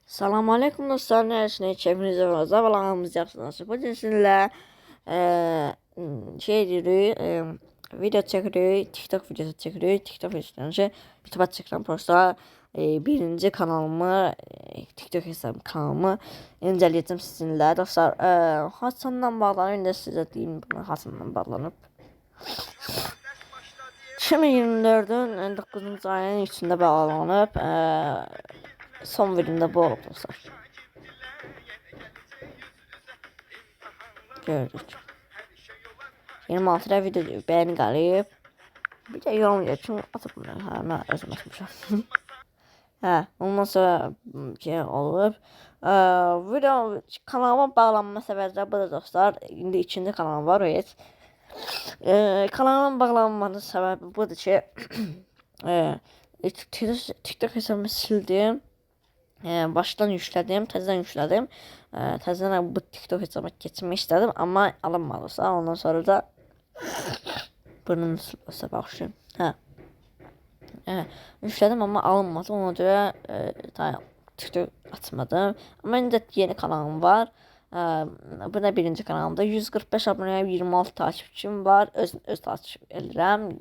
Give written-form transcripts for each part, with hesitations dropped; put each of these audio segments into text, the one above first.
Selamun Aleyküm dostlar. Neresine hepinize merhaba. Balağımız yapsınlar. Bugün sizinle şey diyoruz, video çekiyoruz, TikTok videosu çekiyoruz. TikTok videosundan önce YouTube'a çekilen prosta birinci kanalımı, TikTok hesabı kanalımı inceleyeceğim sizinle. Dostlar, Hasan'dan bağlanıp, da size diyeyim bunu Hasan'dan bağlanıp. 2024'ün 9. ayının içinde bağlanıp, son videomda bu oldu dostlar. Gördük. 26 lira video beğeni gəlib. Bir də yorum üçün atıb bunu. Hə, mən özüm atmışam. Hə, ondan sonra şey olub. Video kanalıma bağlanma səbəbləri budur dostlar. İndi ikinci kanalım var o heç. Kanalıma bağlanmanın səbəbi budur ki, TikTok hesabımı sildim. Baştan yüklədim, təzədən yüklədim. Təzədən bu TikTok hesabıma keçmək istədim, amma alınmadısa, ondan sonra da bunun üstə baxışım. Yüklədim, amma alınmadı. Ona görə TikTok açmadım. Amma indi yeni kanalım var. Bu da birinci kanalımda. 145 abunəyə 26 takipçim var. Öz takip edirəm.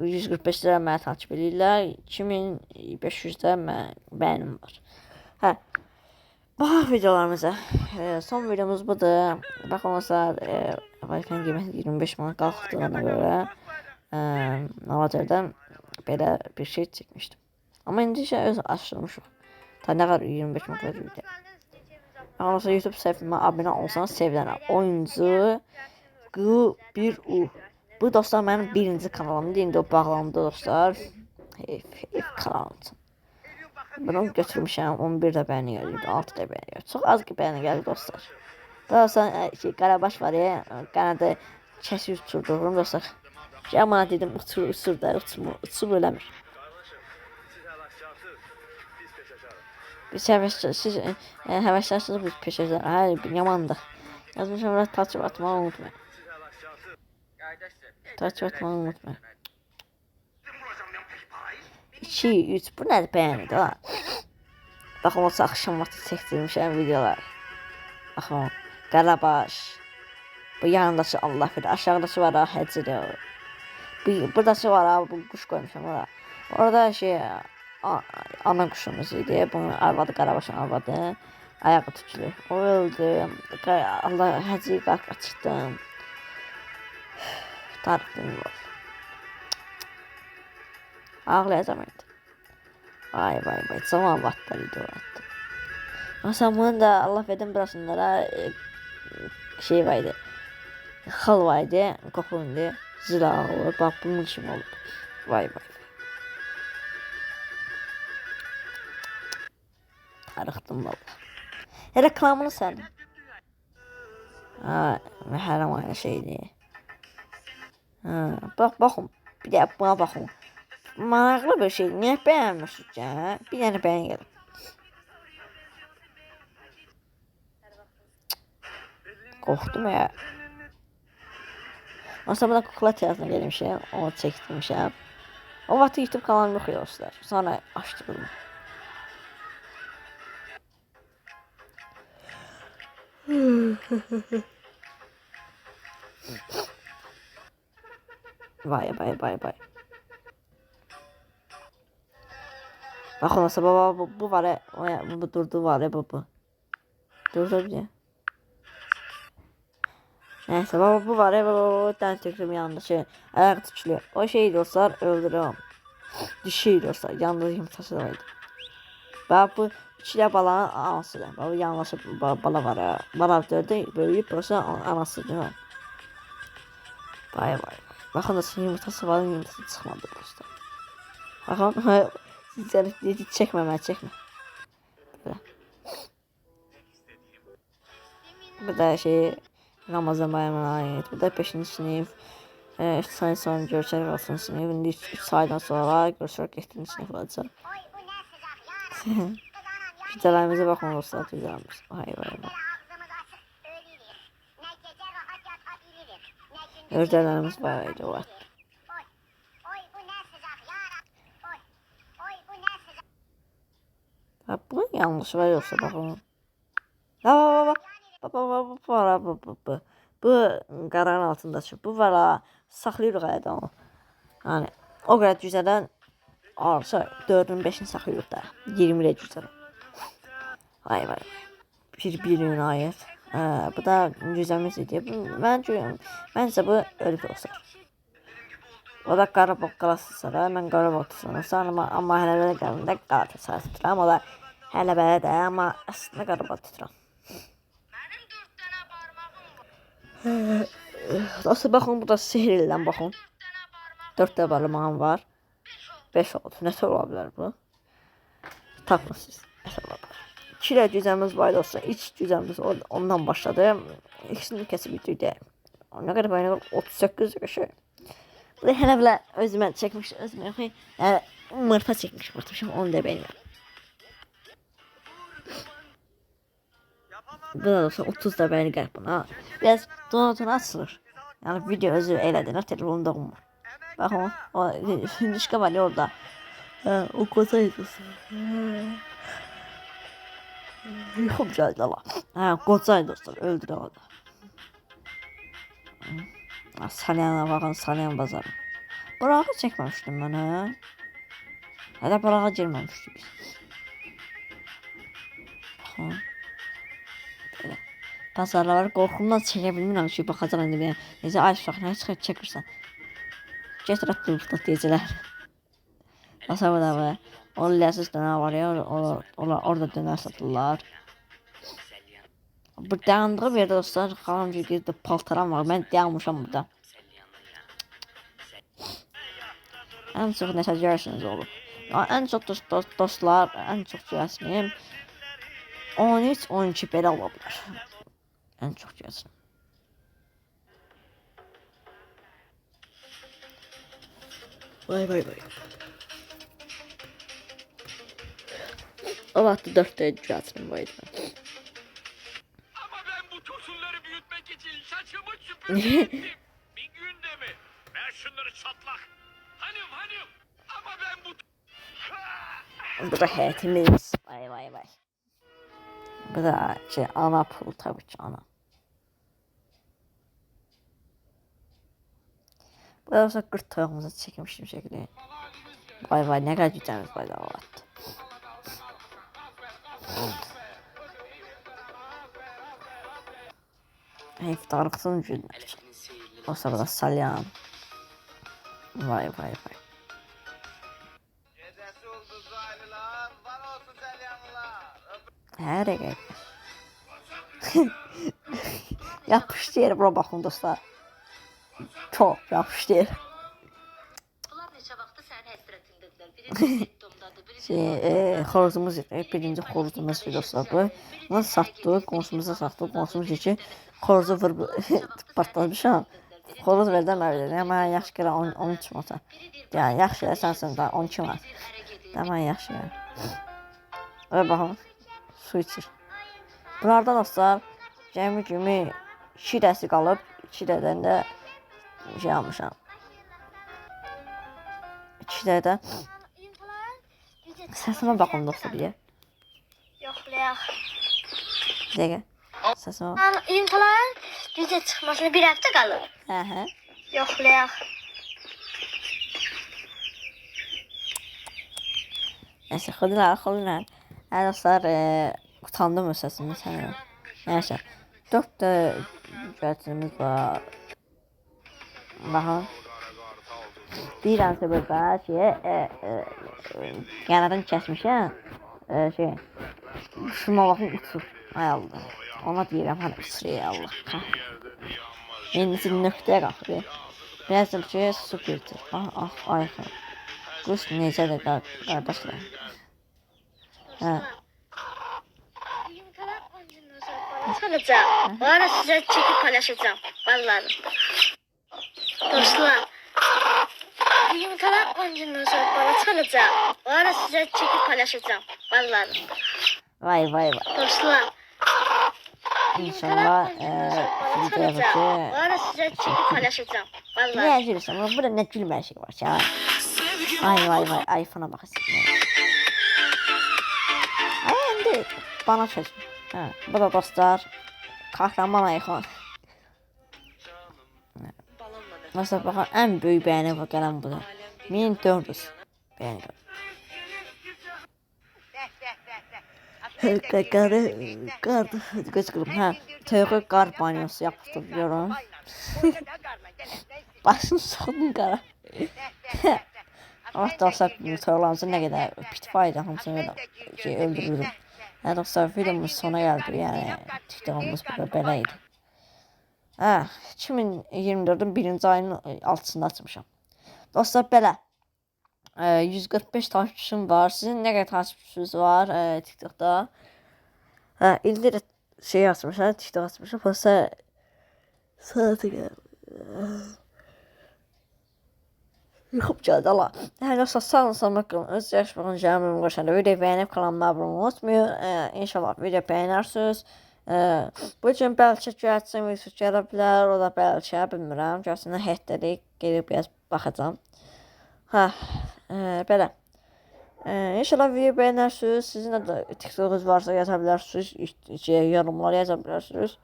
145 lira mənə takip edirlər. 2500-də bəyənim var. Baxaq videolarımıza. Son videomuz budur. Bax olmasa Wi-Fi qiyməti 25 manat qalxdığına görə Navacer'dən belə bir şey çəkmişdim. Amma indi öz açılmışıq. Ta nə qədər 25 manat ödəyir. Bax olmasa YouTube səhifəmə abunə olsanız sevinərəm. Oyuncu Q1U. Bu dostlar mənim birinci kanalımdır. İndi o bağlandı dostlar. Kanalım üçün. Bunu götürmüşəm. 11 də bəyəni gəldi. 6 da bəyəni gəldi. Çox az ki bəyəni gəldi dostlar. Daha sonra Qarabaş var ya. Qanada kəsi uçurdurum dostlar. Amma dedim uçur da uçur eləmir. Biz həvəslərsiniz biz peşəklər. Hə, yamandır. Yazmışam biraz takip atmağı unutmayın. Takip atmağı unutmayın. 2, 3 bu nədir bəyənidir ha? Baxın olsa axşam vaxtı çəkdirmişəm videolar. Baxın Qarabaş. Bu yanındakı Allah bilir. Aşağıdakı var ha Həcri. Buradakı var ha bu quş qoymuşam ora. Orada ana quşumuz idi. Bunun arvadı Qarabaşın arvadı. Ayağı tükülü. O öldü. Allah Həcri qalq açdım. Tarıqdım var. Ağlayacağım indi. Vay. Zaman vaxtları idi o vaxtda. Mesela bunun da Allah verdim burasınlara şey vardı. Xal vardı. Qoxundu. Zira olur. Bax bunun kimi olub. Vay. Tarıqdım valla. Reklamını sən. Hər aynı şeydir. Baxın. Bir də buna baxın. Maraqlı bir şey. Niyə bəyənmirsiniz ya? Bir dənə bəyən gəlin. Qorxdum ya. Aslında buna kukla teatrına gelmişim. Onu çektirmişim. O vaxt YouTube kanalım yox dostlar. Sonra açdım. Vay. Bak olmasa baba bu var ya. Bu durdu var ya bu. Durdu diye. Neyse baba bu var ya baba. Tane tekrim yanında şey. Ayak tükülüyor. O şey dostlar öldürüyorum. Düşüyor dostlar. Yanında yumurtası da vardı. Bak bu içine balanın anasıdır. Baba yanlış bala var ya. Bala dördü böyüyüp burası anası değil mi? Vay. Bakın da senin yumurtası var yumurtası çıkmadı dostlar. Bakın sizleri çekme. Böyle. Bu da şey Ramazan bayramına ait. Bu da 5. sınıf. 3 sene sonra görüşerek 6. sınıf. Şimdi 3 saydan sonra görüşerek 7. sınıf olacak. Videolarımıza bakın dostlar. Videolarımız. Vay. Videolarımız baydı o. Ha, bu yanlış var yoksa bakalım. Bu qaranın altında çıxıb. Bu var ha, saxlayırıq ayda onu. Yəni o qədər cüzədən arsa 4-ün 5-ini saxlayırıq da. 20 ilə cüzədən. Vay vay. Bir inayət. Bu da cüzəmiz idi. Məncə bu ölüb olsa. O da Qarabağ qalasısa, mən Qarabağ tuturam. Amma hələ belə qələndə Qarabağ tuturam. O da hələ belə də, amma əslində Qarabağ tuturam. Nasıl baxın, bu da sihirlən baxın. 4 də barmağım var. 5 oldu. Nəsə ola bilər bu? Tapmısınız. Nəsə ola bilər. 2 ilə cüzəmiz var olsa, 2 cüzəmiz ondan başladı. İkisini kəsib bitirdi. Nə qədər bayına 38 qəşə. Bu da hələ belə özümə çəkmiş, özümə yox. Mırfa çəkmişim, onu da beğenirəm. Bu da olsa 30 da beğeni gəlib buna. Biraz donatını açılır. Yəni video özü elədir, telefonumda olmur. Baxın, o nişka var ya orada. O qocaydı. Yuxum gəldi ala. Qocaydı dostlar, öldürə orada. Salyana baxın, Salyan bazarı. Burağı çəkməmişdim mən, hə? Hələ burağa girməmişdik biz. Baxın. Belə. Bazarlar qorxumdan çəkə bilmirəm ki, baxacaq indi mənə. Necə ay uşaq, nə çıxıb çəkirsən? Getir atdırıqda deyəcəklər. Nasıl da var? O ləziz dönər var ya, orada dönər satırlar. Bu dayandığı bir yerdə dostlar, xalam bir paltaram var. Mən dayanmışam burada. Ən çox nəsə görürsünüz olur. Ən çox dostlar, ən çox görürsünüz. 13-12 belə ola bilər. Ən çox görürsün. Vay vay vay. O vaxtı 4 dəqiqə görürsün bu ayda. Ama ben bu tosunları büyütmek için saçımı süpürdüm. Bir günde mi? Ver şunları çatlak. Hanım. Ama ben bu... Bu da həyətimiz. Vay vay vay. Bu da ana pul tabii ki ana. Bu da olsa 40 toyağımıza çəkmişdim şəkli. Vay vay, nə qədər gücəmiz var da o vaxt. İftarlıqsın günlər. O sırada Salyan. Vay vay vay. Hər dəqiqə. Yapışdı yeri, bura baxın dostlar. Çox yapışdı yeri. Xoruzumuz birinci xoruzumuz dostlar bu. Bunu satdıq, qonşumuza satdıq. Qonşumuz ki, xoruzu vurub partlamışam. Xoruz verdən mən verdim. Amma yaxşı gələ 13 manata. Yəni yaxşı gələ sənsən daha 12 manat. Amma yaxşı gələ. Və baxın, su içir. Bunlardan dostlar, cəmi kimi 2 dəsi qalıb, 2 dədən də şey almışam. 2 dədə. Səsimə baxın dostlar bir. Yoxlayaq. Dəqiqə. Səsimə bax. Yumurtaların bizə çıxmasına bir həftə qalır. Hə. Yoxlayaq. Nəysə, xudlar. Dostlar, utandım o səsimi sənə. Nəysə, 4 də cücətimiz var. Baxın. Deyirəmsə burada yanardan kəsmişəm. Şuna baxın uçur. Ay Allah. Ona deyirəm hani uçur ya Allah. Yenisi nöqtəyə qalxır. Birazdan su girdir. Ay xan. Quş necədir qardaşlar. Yumurtalar 10 gündən sonra salacağım. O ara sizə çəkib paylaşacağım. Vallahi. Dostlar. Yumurtalar 10 gündən sonra bala çalacağım. O ara sizə çəkib paylaşacağım. Vallahi. Vay vay. Dostlar. İnşallah O ara sizə çəkib paylaşacağım. Vallahi. Niyə gülürsən? Burada nə gülmə şey var ki? Ay vay. iPhone'a baxasın. bana çözmür. Hə, bu da dostlar Kahraman Ayxan. Mesela baxın, ən böyük bəyəni bu gələn budur. 1400 bəyəni. Qıcqırım, hə, toyuğu qar banyosu yaptırıyorum. Başım soğudum qara. Ama dostlar, toyuqlarımızı nə qədər pitifaydı, hamısını qədər öldürürdüm. Yəni dostlar, videomuz sona gəldi, yəni TikTok'umuz belə idi. 2024'ün 1-ci ayının 6'sında açmışam. Dostlar, belə 145 takipçim var. Sizin nə qədər takipçiniz var TikTok'da? İldir şey açmışam, TikTok açmışam. Prosta saatı gəldi. Yıxıb gəldi Allah. Dostlar, sağ olun, salamat qalın. Öz yaşmağın canımın qoşanda videoyu bəyənib kanalıma abunə olmayı unutmayın. İnşallah video bəyənərsiniz. Bu gün bəlkə gəlsin video gələ bilər, o da bəlkə bilmirəm. Gəlsin həyətdəlik, gelib biraz baxacağam. Belə. İnşallah video bəyənərsiniz. Sizin də TikTok'unuz varsa yaza bilərsiniz. Yorumlar yaza bilərsiniz.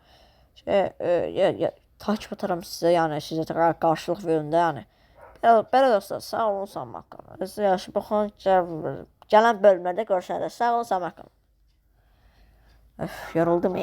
Takip ataram sizə, yəni sizə qarşılıq verin də, yəni. Belə dostlar, sağ olun, salamat qalın. Öz yaşı baxın, gələn bölmədə görüşərik. Sağ olun, salamat qalın. Yoruldum.